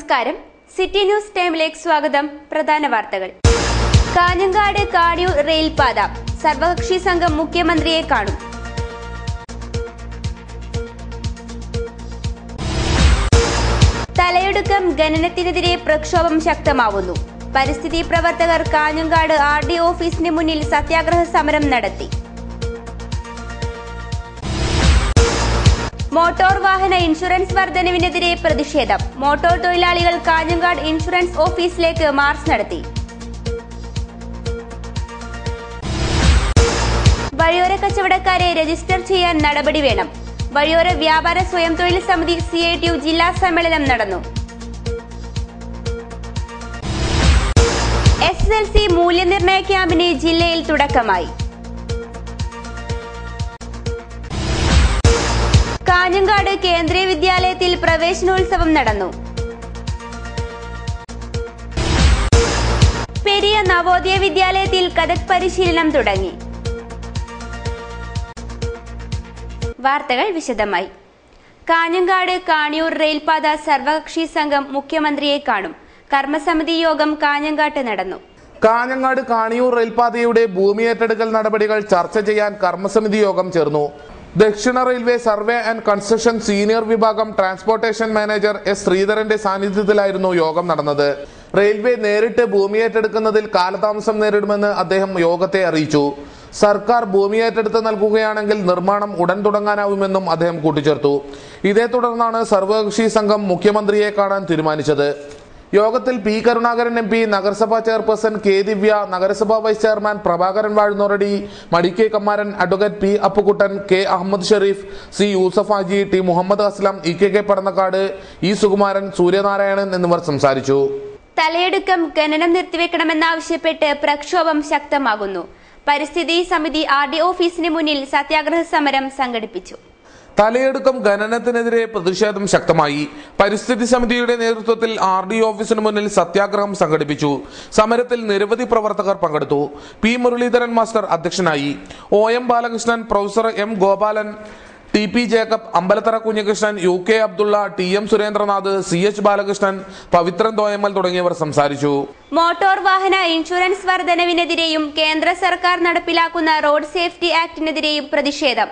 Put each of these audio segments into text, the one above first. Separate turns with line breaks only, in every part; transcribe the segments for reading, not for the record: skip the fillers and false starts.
നമസ്കാരം. City news ടൈമിലേക്ക് സ്വാഗതം. പ്രധാന വാർത്തകൾ. കാഞ്ഞങ്ങാട് കാണിയൂർ റെയിൽപാത സർവകക്ഷി സംഘം മുഖ്യമന്ത്രിയെ കാണും. തലയെടുക്കം ഖനനത്തിനെതിരെ പ്രക്ഷോഭം ശക്തമാവുന്നു. പരിസ്ഥിതി പ്രവർത്തകർ കാഞ്ഞങ്ങാട് RD ഓഫീസിന് മുന്നിൽ സത്യാഗ്രഹ സമരം നടത്തി. മോട്ടോർ വാഹന ഇൻഷുറൻസ് വർധനവിനെതിരെ പ്രതിഷേധം. മോട്ടോർ തൊഴിലാളികൾ കാഞ്ഞങ്ങാട് ഇൻഷുറൻസ് ഓഫീസിലേക്ക് മാർച്ച് നടത്തി. വഴിയോര കച്ചവടക്കാരെ രജിസ്റ്റർ ചെയ്യാൻ നടപടി വേണം. വഴിയോര വ്യാപാര സ്വയം തൊഴിൽ സമിതി CITU ജില്ലാ സമ്മേളനം നടന്നു. SSLC മൂല്യനിർണയ ക്യാമ്പിന് ജില്ലയിൽ തുടക്കമായി. കാഞ്ഞങ്ങാട് കേന്ദ്രീയ വിദ്യാലയത്തിൽ പ്രവേശനോത്സവം നടന്നു. പെരിയ നവോദയ വിദ്യാലയത്തിൽ കഥക് പരിശീലനം തുടങ്ങി. വാർത്തകൾ വിശദമായി. കാഞ്ഞങ്ങാട് കാണിയൂർ റെയിൽപാത സർവകക്ഷി സംഘം മുഖ്യമന്ത്രിയെ കാണും. കർമ്മസമിതി യോഗം കാഞ്ഞങ്ങാട്ട് നടന്നു.
കാഞ്ഞങ്ങാട് കാണിയൂർ റെയിൽപാതയുടെ ഭൂമി ഏറ്റെടുക്കൽ നടപടികൾ ചർച്ച ചെയ്യാൻ കർമ്മസമിതി യോഗം ചേർന്നു. ദക്ഷിണ railway survey and construction senior വിഭാഗം ട്രാൻസ്പോർട്ടേഷൻ മാനേജർ S. ശ്രീധരന്റെ സാന്നിധ്യത്തിലായിരുന്നു യോഗം നടന്നത്. റെയിൽവേ നേരിട്ട് ഭൂമി ഏറ്റെടുക്കുന്നതിൽ കാലതാമസം നേരിടുമെന്ന് അദ്ദേഹം യോഗത്തെ അറിയിച്ചു. സർക്കാർ ഭൂമി ഏറ്റെടുത്ത് നൽകുകയാണെങ്കിൽ നിർമ്മാണം ഉടൻ തുടങ്ങാനാവുമെന്നും അദ്ദേഹം കൂട്ടിച്ചേർത്തു. ഇതേ തുടർന്നാണ് സർവകക്ഷി സംഘം മുഖ്യമന്ത്രിയെ കാണാൻ തീരുമാനിച്ചത്. യോഗത്തിൽ P. കരുണാകരൻ MP, നഗരസഭാ ചെയർപേഴ്സൺ K. ദിവ്യ, നഗരസഭാ vice chairman Prabhakaran Vazhunnoradi, Madikkai Kammaran, advocate P. Appukuttan, K. Ahammed Sherif, C. Yusuf Haji, T. Muhammad Aslam, EKK Padannakkad, E. Sukumaran, Suryanarayanan എന്നിവർ സംസാരിച്ചു.
തലയെടുക്കം ഖനനം നിർത്തിവെക്കണമെന്നാവശ്യപ്പെട്ട് പ്രക്ഷോഭം ശക്തമാകുന്നു. പരിസ്ഥിതി സമിതി RD ഓഫീസിന് മുന്നിൽ സത്യാഗ്രഹ സമരം സംഘടിപ്പിച്ചു.
തലയെടുക്കം ഖനനത്തിനെതിരെ പ്രതിഷേധം ശക്തമായി. പരിസ്ഥിതി സമിതിയുടെ നേതൃത്വത്തിൽ RD ഓഫീസിന് മുന്നിൽ സത്യാഗ്രഹം സംഘടിപ്പിച്ചു. സമരത്തിൽ നിരവധി പ്രവർത്തകർ പങ്കെടുത്തു. P. മുരളീധരൻ മാസ്റ്റർ അധ്യക്ഷനായി. OM Balakrishnan, professor M. Gopalan, TP Jacob, Ambalathara Kunhikrishnan, UK Abdulla, TM Surendranath, CH Balakrishnan, Pavithran Thoyamal തുടങ്ങിയവർ സംസാരിച്ചു.
മോട്ടോർ വാഹന ഇൻഷുറൻസ് വർധനവിനെതിരെയും കേന്ദ്ര സർക്കാർ നടപ്പിലാക്കുന്ന റോഡ് സേഫ്റ്റി ആക്ടിനെതിരെയും പ്രതിഷേധം.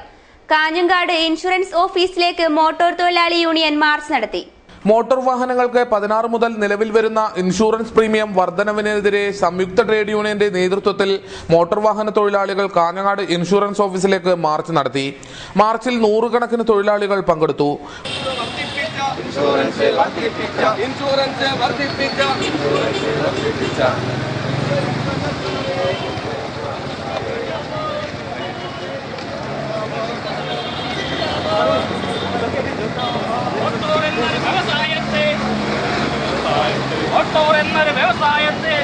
കാഞ്ഞങ്ങാട് ഇൻഷുറൻസ് ഓഫീസിലേക്ക് മോട്ടോർ തൊഴിലാളി യൂണിയൻ മാർച്ച് നടത്തി.
മോട്ടോർ വാഹനങ്ങൾക്ക് 16 മുതൽ നിലവിൽ വരുന്ന ഇൻഷുറൻസ് പ്രീമിയം വർധനവിനെതിരെ സംയുക്ത ട്രേഡ് യൂണിയന്റെ നേതൃത്വത്തിൽ മോട്ടോർ വാഹന തൊഴിലാളികൾ കാഞ്ഞങ്ങാട് ഇൻഷുറൻസ് ഓഫീസിലേക്ക് മാർച്ച് നടത്തി. മാർച്ചിൽ 100 കണക്കിന് തൊഴിലാളികൾ പങ്കെടുത്തു.
വ്യവസായത്തെ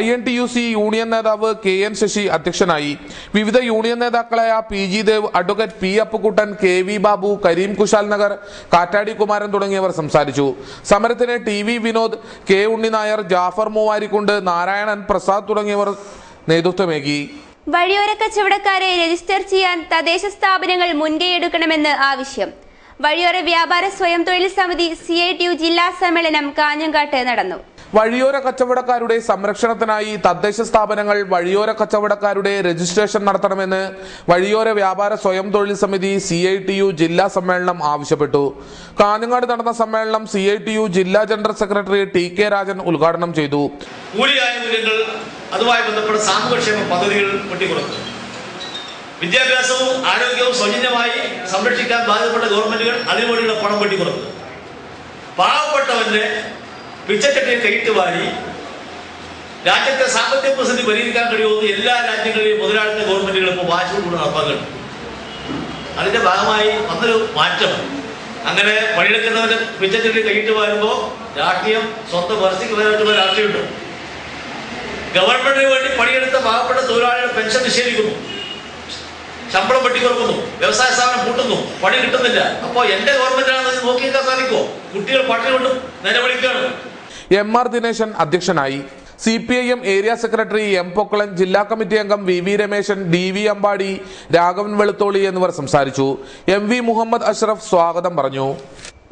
INTUC യൂണിയൻ നേതാവ് KN ശശി അധ്യക്ഷനായി. വിവിധ യൂണിയൻ നേതാക്കളായ PG Dev, advocate P. Appukuttan, KV Babu, Kareem Kushal Nagar, Kattadi Kumaran തുടങ്ങിയവർ സംസാരിച്ചു. സമരത്തിന് TV വിനോദ്, K. ഉണ്ണിനായർ, ജാഫർ മൂവാരിക്കുണ്ട്, നാരായണൻ പ്രസാദ് തുടങ്ങിയവർ നേതൃത്വമേകി.
വഴിയോര കച്ചവടക്കാരെ രജിസ്റ്റർ ചെയ്യാൻ തദ്ദേശ സ്ഥാപനങ്ങൾ മുൻകൈയെടുക്കണമെന്ന് ആവശ്യം. വഴിയോര വ്യാപാര സ്വയം തൊഴിൽ സമിതി CITU ജില്ലാ സമ്മേളനം കാഞ്ഞങ്ങാട്ട് നടന്നു.
വഴിയോര കച്ചവടക്കാരുടെ സംരക്ഷണത്തിനായി തദ്ദേശ സ്ഥാപനങ്ങൾ വഴിയോര കച്ചവടക്കാരുടെ രജിസ്ട്രേഷൻ നടത്തണമെന്ന് വഴിയോര വ്യാപാര സ്വയം തൊഴിൽ സമിതി CITU ജില്ലാ സമ്മേളനം ആവശ്യപ്പെട്ടു. കാഞ്ഞങ്ങാട് നടന്ന സമ്മേളനം CITU ജില്ലാ ജനറൽ സെക്രട്ടറി TK രാജൻ ഉദ്ഘാടനം ചെയ്തു.
അതുമായി ബന്ധപ്പെട്ട സാമൂഹ്യക്ഷേമ പദ്ധതികൾ വെട്ടിക്കുറക്കും. വിദ്യാഭ്യാസവും ആരോഗ്യവും സൗജന്യമായി സംരക്ഷിക്കാൻ ബാധ്യപ്പെട്ട ഗവൺമെന്റുകൾ അതിനുവേണ്ടിയുള്ള പണം വെട്ടിക്കുറക്കും. പാവപ്പെട്ടവന്റെ പിച്ചച്ചട്ടിയെ കൈയിട്ട് വാരി രാജ്യത്തെ സാമ്പത്തിക പ്രതിസന്ധി പരിഹരിക്കാൻ കഴിയുമെന്ന് എല്ലാ രാജ്യങ്ങളിലെയും മുതലാളിത്ത ഗവൺമെന്റുകൾ ഇപ്പോൾ വാശിയോടുകൂടി നടപ്പാക്കുന്നുണ്ട്. അതിന്റെ ഭാഗമായി വന്നൊരു മാറ്റം. അങ്ങനെ പണിയെടുക്കുന്നവന്റെ പിച്ചച്ചട്ടി കൈയിട്ട് വാരുമ്പോൾ രാഷ്ട്രീയം സ്വന്തം വരസിക്ക് വരായിട്ടുള്ള രാഷ്ട്രീയമുണ്ട്. ഗവൺമെന്റിന് വേണ്ടി പണിയെടുത്ത പാവപ്പെട്ട തൊഴിലാളികളുടെ പെൻഷൻ നിഷേധിക്കുന്നു. ശമ്പളം വെട്ടിക്കുറക്കുന്നു, വ്യവസായ സ്ഥാപനം പൂട്ടുന്നു, പണി കിട്ടുന്നില്ല. അപ്പോൾ എന്റെ ഗവൺമെന്റാണ് നോക്കിയേക്കാൻ സാധിക്കുമോ? കുട്ടികൾ പട്ടിണി കൊണ്ടും നിലവിളിക്കുകയാണ്.
MR ദിനേശൻ അധ്യക്ഷനായി. CPIM ഏരിയ സെക്രട്ടറി M പൊക്കളൻ, ജില്ലാ കമ്മിറ്റി അംഗം VV രമേശൻ, DV അമ്പാടി, രാഘവൻ വെളുത്തോളി എന്നിവർ സംസാരിച്ചു. MV മുഹമ്മദ് അഷ്റഫ് സ്വാഗതം പറഞ്ഞു.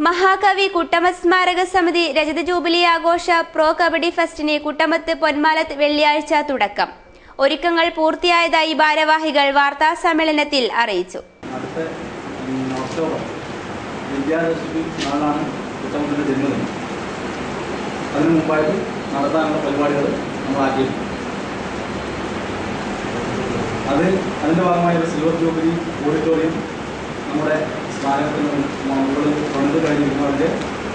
മഹാകവി കുട്ടമത്ത് സ്മാരക സമിതി രജത ജൂബിലി ആഘോഷ പ്രോ കബഡി ഫെസ്റ്റിന് കുട്ടമത്ത് പൊന്മാലത്ത് വെള്ളിയാഴ്ച തുടക്കം. ഒരുക്കങ്ങൾ പൂർത്തിയായതായി ഭാരവാഹികൾ വാർത്താ സമ്മേളനത്തിൽ അറിയിച്ചു.
അതിനു മുമ്പായിട്ട് നടത്താനുള്ള പരിപാടികൾ നമ്മളാക്കിയിരുന്നു. അതിൻ്റെ ഭാഗമായ സിൽവർ ജൂബിലി ഓഡിറ്റോറിയം നമ്മുടെ സ്മാരകത്തിന് മുകളിൽ പണിത് കഴിഞ്ഞിരിക്കുന്നതിൻ്റെ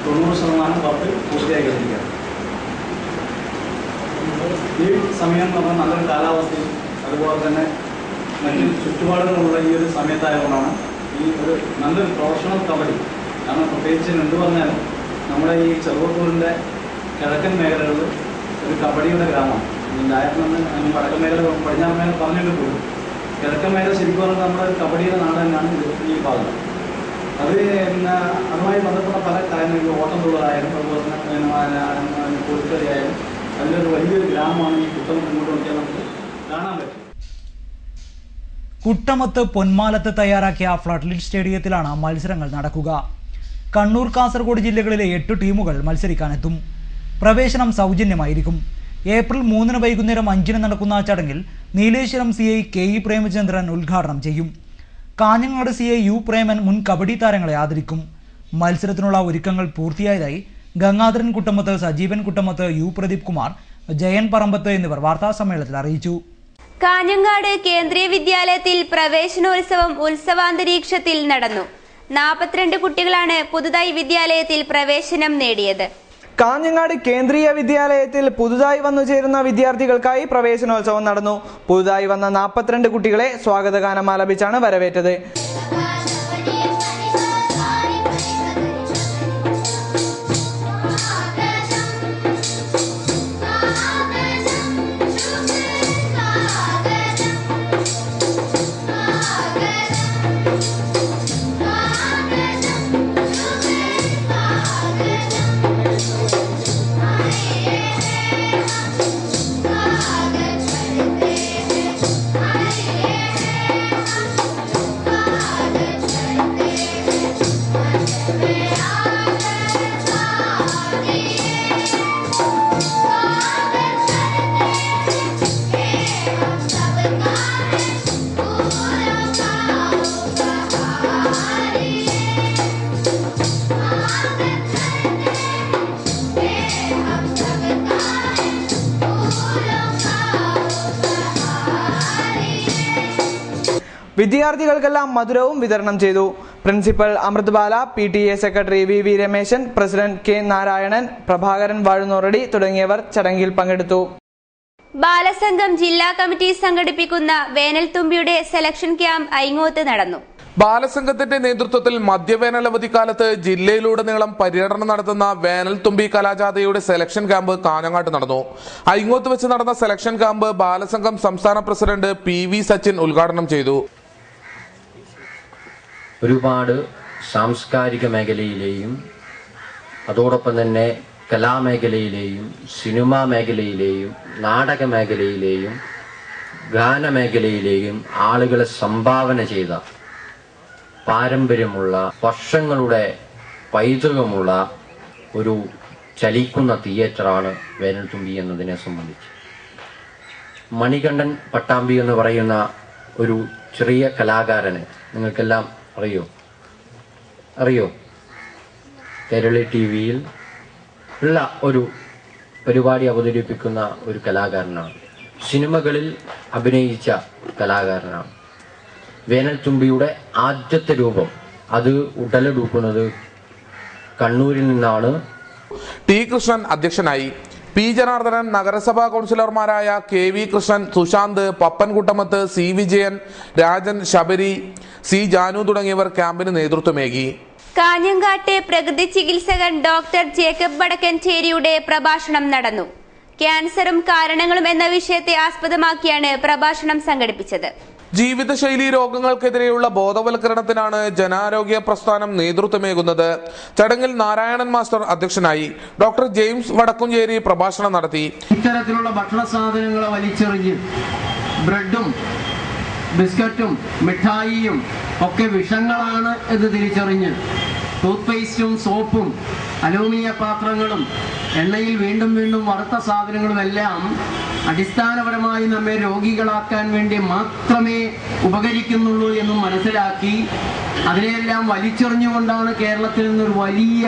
90% വർക്ക് പൂർത്തിയായി കഴിഞ്ഞിരിക്കുകയാണ്. ഈ സമയം എന്ന് പറഞ്ഞാൽ നല്ലൊരു കാലാവസ്ഥയും അതുപോലെ തന്നെ മറ്റ് ചുറ്റുപാടുകളുള്ള ഈ ഒരു സമയത്തായതുകൊണ്ടാണ് ഈ ഒരു നല്ലൊരു പ്രൊഫഷണൽ കബഡി. കാരണം പ്രത്യേകിച്ച് എന്ത് പറഞ്ഞാലും നമ്മുടെ ഈ ചെറുവത്തൂരിൻ്റെ കിഴക്കൻ മേഖലകളിൽ ഒരു കബഡിയുടെ ഗ്രാമമാണ്. വടക്കൻ മേഖല പടിഞ്ഞാറ് മേഖല പറഞ്ഞിട്ട് പോലും കിഴക്കൻ മേഖല ശരിക്കും പറഞ്ഞാൽ നമ്മുടെ കബഡിയുടെ നാട് തന്നെയാണ് ഈ ഭാഗം. അത് അതുമായി ബന്ധപ്പെട്ട പല കാര്യങ്ങൾ, ഓട്ടം തുള്ളലായാലും അതുപോലെ തന്നെ കോഴിക്കറിയായാലും അതിലൊരു വലിയൊരു ഗ്രാമമാണ് ഈ കുട്ടമത്ത്. ഇങ്ങോട്ട് നോക്കിയാൽ നമുക്ക് കാണാൻ പറ്റും.
കുട്ടമത്ത് പൊന്മാലത്ത് തയ്യാറാക്കിയ ഫ്ലഡ് സ്റ്റേഡിയത്തിലാണ് മത്സരങ്ങൾ നടക്കുക. കണ്ണൂർ, കാസർഗോഡ് ജില്ലകളിലെ 8 ടീമുകൾ മത്സരിക്കാനെത്തും. പ്രവേശനം സൗജന്യമായിരിക്കും. ഏപ്രിൽ 3 വൈകുന്നേരം 5 നടക്കുന്ന ചടങ്ങിൽ നീലേശ്വരം CI KE പ്രേമചന്ദ്രൻ ഉദ്ഘാടനം ചെയ്യും. കാഞ്ഞങ്ങാട് CI U പ്രേമൻ മുൻ കബഡി താരങ്ങളെ ആദരിക്കും. മത്സരത്തിനുള്ള ഒരുക്കങ്ങൾ പൂർത്തിയായതായി ഗംഗാധരൻ കുട്ടമത്ത്, സജീവൻ കുട്ടമത്ത്, U പ്രദീപ് കുമാർ, ജയൻ പറമ്പത്ത് എന്നിവർ വാർത്താസമ്മേളനത്തിൽ അറിയിച്ചു.
കാഞ്ഞങ്ങാട് കേന്ദ്രീയ വിദ്യാലയത്തിൽ പ്രവേശനോത്സവം ഉത്സവാന്തരീക്ഷത്തിൽ നടന്നു. 42 കുട്ടികളാണ് പുതുതായി വിദ്യാലയത്തിൽ പ്രവേശനം നേടിയത്.
കാഞ്ഞങ്ങാട് കേന്ദ്രീയ വിദ്യാലയത്തിൽ പുതുതായി വന്നു ചേരുന്ന വിദ്യാർത്ഥികൾക്കായി പ്രവേശനോത്സവം നടന്നു. പുതുതായി വന്ന 42 കുട്ടികളെ സ്വാഗതഗാനം ആലപിച്ചാണ് വരവേറ്റത്. വിദ്യാർത്ഥികൾക്കെല്ലാം മധുരവും വിതരണം ചെയ്തു. Principal Amritbala, PTA secretary VV Rameshan, president K Narayanan, Prabhakaran Vazhunnoradi തുടങ്ങിയവർ ചടങ്ങിൽ പങ്കെടുത്തു.
ബാലസംഘം ജില്ലാ കമ്മിറ്റി സംഘടിപ്പിക്കുന്ന വേനൽത്തുമ്പിയുടെ സെലക്ഷൻ ക്യാമ്പ് ഐങ്ങോത്ത് നടന്നു.
ബാലസംഘത്തിന്റെ നേതൃത്വത്തിൽ മധ്യവേനലവധിക്കാലത്ത് ജില്ലയിലുടനീളം പര്യടനം നടത്തുന്ന വേനൽത്തുമ്പി കലാജാഥയുടെ സെലക്ഷൻ ക്യാമ്പ് കാഞ്ഞങ്ങാട്ട് നടന്നു. ഐങ്ങോത്ത് വെച്ച് നടന്ന സെലക്ഷൻ ക്യാമ്പ് ബാലസംഘം സംസ്ഥാന പ്രസിഡന്റ് PV സച്ചിൻ ഉദ്ഘാടനം ചെയ്തു.
ഒരുപാട് സാംസ്കാരിക മേഖലയിലെയും അതോടൊപ്പം തന്നെ കലാമേഖലയിലെയും സിനിമാ മേഖലയിലെയും നാടക മേഖലയിലെയും ഗാനമേഖലയിലെയും ആളുകളെ സംഭാവന ചെയ്ത പാരമ്പര്യമുള്ള വർഷങ്ങളുടെ പൈതൃകമുള്ള ഒരു ചലിക്കുന്ന തിയേറ്ററാണ് വേനൽത്തുമ്പി എന്നതിനെ സംബന്ധിച്ച്. മണികണ്ഠൻ പട്ടാമ്പി എന്ന് പറയുന്ന ഒരു ചെറിയ കലാകാരനെ നിങ്ങൾക്കെല്ലാം അറിയോ? കേരള TV-യിൽ ഉള്ള ഒരു പരിപാടി അവതരിപ്പിക്കുന്ന ഒരു കലാകാരനാണ്. സിനിമകളിൽ അഭിനയിച്ച കലാകാരനാണ്. വേനൽത്തുമ്പിയുടെ ആദ്യത്തെ രൂപം അത് ഉടലെടുക്കുന്നത് കണ്ണൂരിൽ നിന്നാണ്.
T കൃഷ്ണൻ അധ്യക്ഷനായി. P ജനാർദ്ദനൻ, നഗരസഭാ കൗൺസിലർമാരായ KV Krishnan, Sushant, Pappan Kuttamath, C Vijayan, Rajan, Sabari, C Janu തുടങ്ങിയവർ ക്യാമ്പിന് നേതൃത്വമേകി.
കാഞ്ഞങ്ങാട്ടെ പ്രകൃതി ചികിത്സകൻ ഡോക്ടർ ജേക്കബ് വടക്കഞ്ചേരിയുടെ പ്രഭാഷണം നടന്നു. ക്യാൻസറും കാരണങ്ങളും എന്ന വിഷയത്തെ ആസ്പദമാക്കിയാണ് പ്രഭാഷണം സംഘടിപ്പിച്ചത്.
ജീവിതശൈലി രോഗങ്ങൾക്കെതിരെയുള്ള ബോധവൽക്കരണത്തിനാണ് ജനാരോഗ്യ പ്രസ്ഥാനം നേതൃത്വമേകുന്നത്. ചടങ്ങിൽ നാരായണൻ മാസ്റ്റർ അധ്യക്ഷനായി. ഡോക്ടർ ജെയിംസ് വടക്കുംചേരി പ്രഭാഷണം നടത്തി.
ഇത്തരത്തിലുള്ള ഭക്ഷണ സാധനങ്ങളെ വലിച്ചെറിഞ്ഞ് ബ്രെഡും ബിസ്ക്കറ്റും മിഠായിയും ഒക്കെ വിഷങ്ങളാണ് എന്ന് തിരിച്ചറിഞ്ഞ് ടൂത്ത് പേസ്റ്റും സോപ്പും അലൂമിനിയ പാത്രങ്ങളും എണ്ണയിൽ വീണ്ടും വീണ്ടും വറുത്ത സാധനങ്ങളും എല്ലാം അടിസ്ഥാനപരമായി നമ്മെ രോഗികളാക്കാൻ വേണ്ടി മാത്രമേ ഉപകരിക്കുന്നുള്ളൂ എന്നും മനസ്സിലാക്കി അതിനെല്ലാം വലിച്ചെറിഞ്ഞുകൊണ്ടാണ് കേരളത്തിൽ നിന്നൊരു വലിയ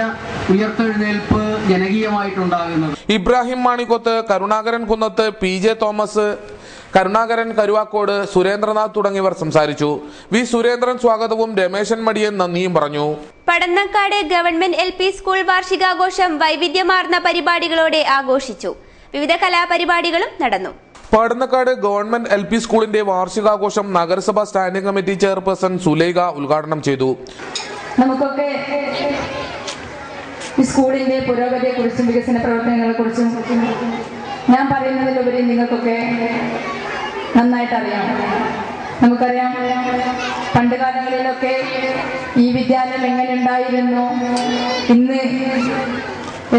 ഉയർത്തെഴുന്നേൽപ്പ് ജനകീയമായിട്ടുണ്ടാകുന്നത്.
ഇബ്രാഹിം മാണിക്കൊത്ത്, കരുണാകരൻ കുന്നത്ത്, PJ തോമസ്, കരുണാകരൻ കരുവാക്കോട്, സുരേന്ദ്രനാഥ് തുടങ്ങിയവർ സംസാരിച്ചു. വി സുരേന്ദ്രൻ സ്വാഗതവും രമേശൻ മടിയൻ നന്ദിയും പറഞ്ഞു.
പടന്നക്കാട് ഗവൺമെന്റ് LP സ്കൂൾ വാർഷികാഘോഷം വൈവിധ്യമാർന്ന പരിപാടികളോടെ ആഘോഷിച്ചു. വിവിധ കലാപരിപാടികളും നടന്നു.
പടന്നക്കാട് ഗവൺമെന്റ് LP സ്കൂളിന്റെ വാർഷികാഘോഷം നഗരസഭാ സ്റ്റാൻഡിംഗ് കമ്മിറ്റി ചെയർപേഴ്സൺ സുലൈഖ ഉദ്ഘാടനം ചെയ്തു.
നമുക്കൊക്കെ ഈ സ്കൂളിന്റെ പുരോഗതിയെക്കുറിച്ചും വികസന പ്രവർത്തനങ്ങളെക്കുറിച്ചും ഞാൻ പറയുന്നതിലുപരി നിങ്ങൾക്കൊക്കെ നന്നായിട്ട് അറിയാം. നമുക്കറിയാം, പണ്ട് കാലങ്ങളിലൊക്കെ ഈ വിദ്യാലയം എങ്ങനെ ഉണ്ടായിരുന്നു, ഇന്ന്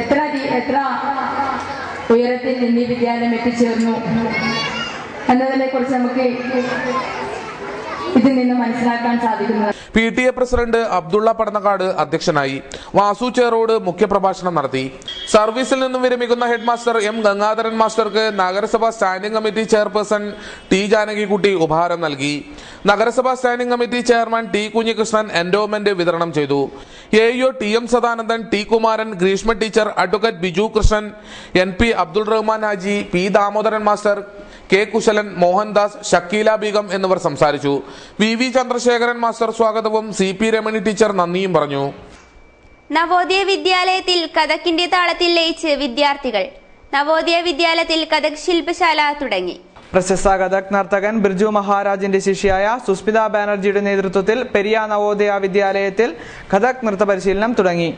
എത്ര ഉയരത്തിൽ നിന്ന് ഈ വിദ്യാലയം എത്തിച്ചേർന്നു എന്നതിനെ കുറിച്ച് നമുക്ക് ഇതിൽ നിന്ന് മനസ്സിലാക്കാൻ സാധിക്കുന്നത്.
PTA പ്രസിഡന്റ് അബ്ദുള്ള പടന്നക്കാട് അധ്യക്ഷനായി. വാസു ചേറോട് മുഖ്യപ്രഭാഷണം നടത്തി. സർവീസിൽ നിന്നും വിരമിക്കുന്ന ഹെഡ് മാസ്റ്റർ M ഗംഗാധരൻ മാസ്റ്റർക്ക് നഗരസഭാ സ്റ്റാൻഡിംഗ് കമ്മിറ്റി ചെയർപേഴ്സൺ T ജാനകിക്കുട്ടി ഉപഹാരം നൽകി. നഗരസഭാ standing committee chairman T Kunhikrishnan endowment വിതരണം ചെയ്തു. AEO TM Sadanandan, T Kumaran, Greeshma teacher, advocate Biju Krishnan, NP Abdul Rahman Haji, P Damodaran master, K Kushalan, Mohandas, Shakeela Begum എന്നിവർ സംസാരിച്ചു. VV ചന്ദ്രശേഖരൻ മാസ്റ്റർ സ്വാഗതവും CP രമണി ടീച്ചർ നന്ദിയും പറഞ്ഞു.
നവോദയ വിദ്യാലയത്തിൽ കഥക്കിന്റെ താളത്തിൽ ലയിച്ച് വിദ്യാർത്ഥികൾ. നവോദയ വിദ്യാലയത്തിൽ കഥക് ശില്പശാല തുടങ്ങി.
പ്രശസ്ത കഥക് നർത്തകൻ ബിർജു മഹാരാജിന്റെ ശിഷ്യയായ സുസ്മിത ബാനർജിയുടെ നേതൃത്വത്തിൽ പെരിയ നവോദയ വിദ്യാലയത്തിൽ കഥക് നൃത്ത പരിശീലനം തുടങ്ങി.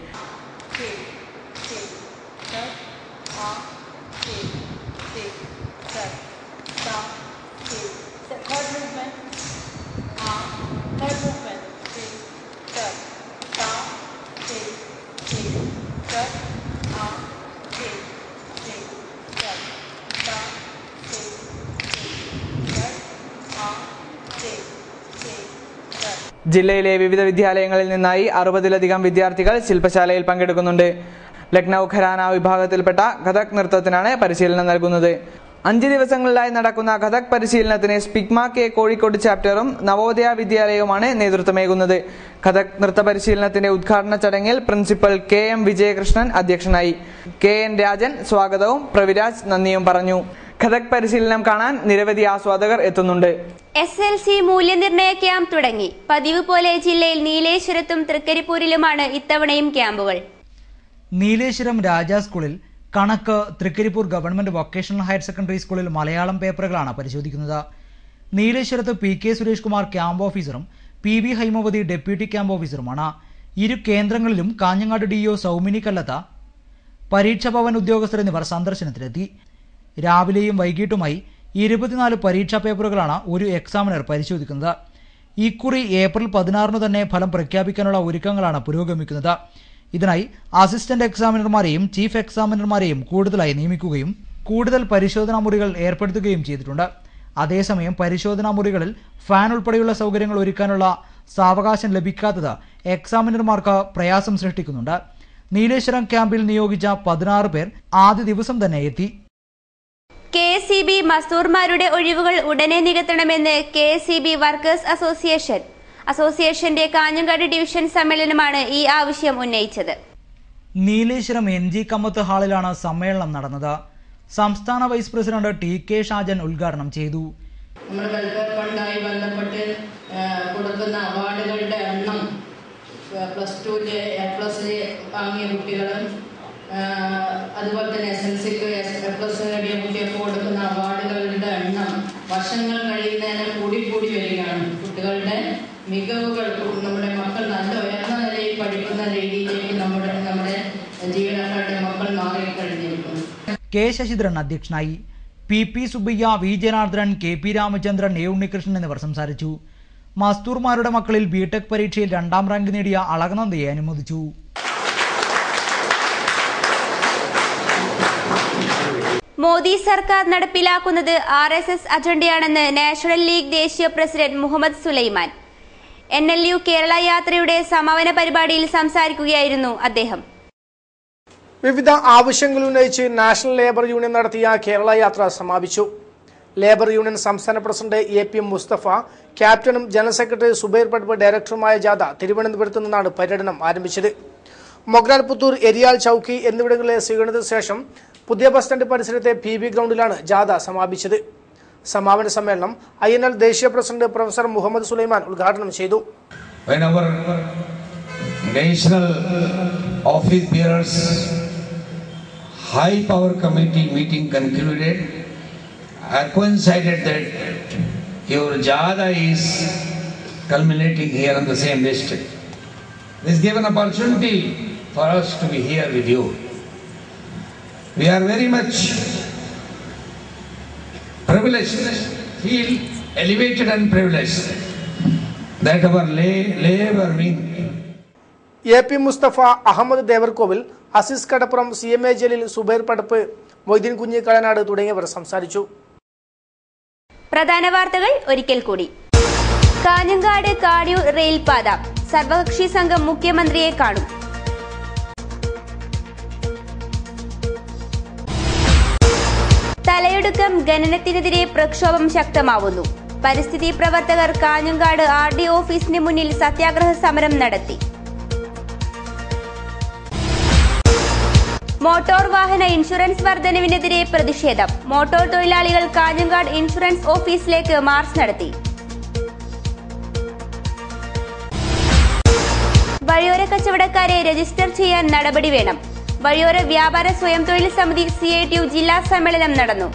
ജില്ലയിലെ വിവിധ വിദ്യാലയങ്ങളിൽ നിന്നായി 60-ലധികം വിദ്യാർത്ഥികൾ ശില്പശാലയിൽ പങ്കെടുക്കുന്നുണ്ട്. ലക്നൌ ഘരാന വിഭാഗത്തിൽപ്പെട്ട കഥക് നൃത്തത്തിനാണ് പരിശീലനം നൽകുന്നത്. 5 ദിവസങ്ങളിലായി നടക്കുന്ന കഥക് പരിശീലനത്തിന് സ്പിഗ്മ K കോഴിക്കോട് ചാപ്റ്ററും നവോദയ വിദ്യാലയവുമാണ് നേതൃത്വമേകുന്നത്. കഥക് നൃത്ത പരിശീലനത്തിന്റെ ഉദ്ഘാടന ചടങ്ങിൽ പ്രിൻസിപ്പൽ KM വിജയകൃഷ്ണൻ അധ്യക്ഷനായി. KN രാജൻ സ്വാഗതവും പ്രവിരാജ് നന്ദിയും പറഞ്ഞു. കഥക് പരിശീലനം കാണാൻ നിരവധി ആസ്വാദകർ എത്തുന്നുണ്ട്.
SLC മൂല്യനിർണയ ക്യാമ്പ് തുടങ്ങി. പതിവ് പോലെ ജില്ലയിൽ നീലേശ്വരത്തും തൃക്കരിപ്പൂരിലുമാണ് ഇത്തവണയും ക്യാമ്പുകൾ.
നീലേശ്വരം രാജാ സ്കൂളിൽ കണക്ക്, Trikaripur government vocational higher secondary സ്കൂളിൽ മലയാളം പേപ്പറുകളാണ് പരിശോധിക്കുന്നത്. നീലേശ്വരത്ത് PK സുരേഷ് കുമാർ ക്യാമ്പ് ഓഫീസറും PV ഹൈമവതി ഡെപ്യൂട്ടി ക്യാമ്പ് ഓഫീസറുമാണ്. ഇരു കേന്ദ്രങ്ങളിലും കാഞ്ഞങ്ങാട് DO സൗമിനി കല്ലത്ത, പരീക്ഷാ ഭവൻ ഉദ്യോഗസ്ഥർ എന്നിവർ സന്ദർശനത്തിലെത്തി. രാവിലെയും വൈകിട്ടുമായി 24 പരീക്ഷാ പേപ്പറുകളാണ് ഒരു എക്സാമിനർ പരിശോധിക്കുന്നത്. ഇക്കുറി ഏപ്രിൽ 16 തന്നെ ഫലം പ്രഖ്യാപിക്കാനുള്ള ഒരുക്കങ്ങളാണ് പുരോഗമിക്കുന്നത്. ഇതിനായി അസിസ്റ്റന്റ് എക്സാമിനർമാരെയും ചീഫ് എക്സാമിനർമാരെയും കൂടുതലായി നിയമിക്കുകയും കൂടുതൽ പരിശോധനാ മുറികൾ ഏർപ്പെടുത്തുകയും ചെയ്തിട്ടുണ്ട്. അതേസമയം പരിശോധനാ മുറികളിൽ ഫാൻ ഉൾപ്പെടെയുള്ള സൗകര്യങ്ങൾ ഒരുക്കാനുള്ള സാവകാശം ലഭിക്കാത്തത് എക്സാമിനർമാർക്ക് പ്രയാസം സൃഷ്ടിക്കുന്നുണ്ട്. നീലേശ്വരം ക്യാമ്പിൽ നിയോഗിച്ച 16 പേർ ആദ്യ ദിവസം തന്നെ എത്തി.
KSEB മസ്ദൂർമാരുടെ ഒഴിവുകൾ ഉടനെ നികത്തണമെന്ന് KSEB വർക്കേഴ്സ് അസോസിയേഷന്റെ കാഞ്ഞങ്ങാട് ഡിവിഷൻ സമ്മേളനമാണ് ഈ ആവശ്യം ഉന്നയിച്ചത്.
നീലേശ്വരം NG കമ്മത്ത് ഹാളിലാണ് സമ്മേളനം നടന്നത്. സംസ്ഥാന വൈസ് പ്രസിഡന്റ് TK ഷാജൻ ഉദ്ഘാടനം ചെയ്തു.
നമ്മുടെ വെൽഫെയർ ഫണ്ടുമായി ബന്ധപ്പെട്ട് കൊടുക്കുന്ന അവാർഡുകളുടെ എണ്ണം +2 A+ വാങ്ങിയ കുട്ടികളും അതുപോലെ തന്നെ SLCക്ക് A+ നേടിയ കുട്ടികൾക്ക് കൊടുക്കുന്ന അവാർഡുകളുടെ എണ്ണം വർഷങ്ങൾ കഴിയുന്നതിന് കൂടി വരികയാണ്. കുട്ടികളുടെ മികവുകൾ നമ്മുടെ മക്കൾ നല്ല ഉയർന്ന നിലയിൽ പഠിക്കുന്ന രീതിയിലേക്ക് നമ്മുടെ ജീവനക്കാരുടെ മക്കൾ മാറിക്കഴിഞ്ഞിരിക്കുന്നു.
K ശശിധരൻ അധ്യക്ഷനായി. PP Subbaiah, V Janardhanan, KP Ramachandran, A Unnikrishnan എന്നിവർ സംസാരിച്ചു. മസ്തൂർമാരുടെ മക്കളിൽ ബിടെക് പരീക്ഷയിൽ 2ാം റാങ്ക് നേടിയ അളകനന്ദയെ അനുമോദിച്ചു.
മോദി സർക്കാർ നടപ്പിലാക്കുന്നത് RSS അജണ്ടയാണെന്ന് നാഷണൽ ലീഗ് ദേശീയ പ്രസിഡന്റ് മുഹമ്മദ് സുലൈമാൻ. NLU കേരള യാത്രയുടെ സമാപന പരിപാടിയിൽ സംസാരിക്കുകയായിരുന്നു അദ്ദേഹം.
വിവിധ ആവശ്യങ്ങൾ ഉന്നയിച്ച് നാഷണൽ ലേബർ യൂണിയൻ നടത്തിയ കേരള യാത്ര സമാപിച്ചു. ലേബർ യൂണിയൻ സംസ്ഥാന പ്രസിഡന്റ് AP മുസ്തഫ, ക്യാപ്റ്റനും ജനറൽ സെക്രട്ടറി സുബൈർ പട്പ് ഡയറക്ടറുമായ ജാഥ തിരുവനന്തപുരത്ത് നിന്നാണ് പര്യടനം ആരംഭിച്ചത്. മൊഗ്രാൽ പുത്തൂർ, എരിയാൽ ചൌക്കി എന്നിവിടങ്ങളിലെ സ്വീകരണത്തിന് ശേഷം പുതിയ ബസ് സ്റ്റാൻഡ് പരിസരത്തെ PB ഗ്രൗണ്ടിലാണ് ജാഥ സമാപിച്ചത്. സമാപന സമ്മേളനം INL ദേശീയ പ്രസിഡന്റ് പ്രൊഫസർ മുഹമ്മദ് സുലൈമാൻ ഉദ്ഘാടനം ചെയ്തു.
National office bearers high power committee meeting concluded, I coincided that your Jada is culminating here on the same district. This gave an opportunity for us to be here with you. We are very much privileged, feel elevated and privileged that our labor wing.
AP Mustafa, Ahmed Devarkovil, Azeez Kadappuram, CMA Jaleel, Zubair പടപ്പ്, Moideen കുഞ്ഞി കളനാട് തുടങ്ങിയവർ സംസാരിച്ചു.
പ്രധാന വാർത്തകൾ ഒരിക്കൽ കൂടി. കാഞ്ഞങ്ങാട് കാടിയൂർ റെയിൽപാത, സർവകക്ഷി സംഘം മുഖ്യമന്ത്രിയെ കാണും. തലയെടുക്കം ഖനനത്തിനെതിരെ പ്രക്ഷോഭം ശക്തമാവുന്നു. പരിസ്ഥിതി പ്രവർത്തകർ കാഞ്ഞങ്ങാട് RD ഓഫീസിന് മുന്നിൽ സത്യാഗ്രഹ സമരം നടത്തി. മോട്ടോർ വാഹന ഇൻഷുറൻസ് വർധനവിനെതിരെ പ്രതിഷേധം. മോട്ടോർ തൊഴിലാളികൾ കാഞ്ഞങ്ങാട് ഇൻഷുറൻസ് ഓഫീസിലേക്ക് മാർച്ച് നടത്തി. വഴിയോര കച്ചവടക്കാരെ രജിസ്റ്റർ ചെയ്യാൻ നടപടി വേണം. വഴിയോര വ്യാപാര സ്വയം തൊഴിൽ സമിതി CITU ജില്ലാ സമ്മേളനം നടന്നു.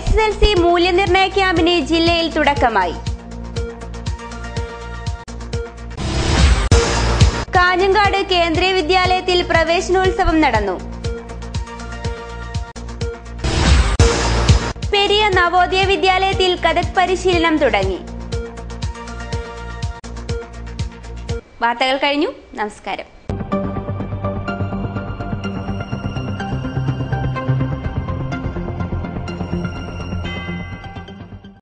SSLC മൂല്യനിർണ്ണയ ക്യാമ്പിന് ജില്ലയിൽ തുടക്കമായി. കാഞ്ഞങ്ങാട് കേന്ദ്രീയ വിദ്യാലയത്തിൽ പ്രവേശനോത്സവം നടന്നു. പെരിയ നവോദയ വിദ്യാലയത്തിൽ കഥക് പരിശീലനം തുടങ്ങി. വാർത്തകൾ കഴിഞ്ഞു. നമസ്കാരം.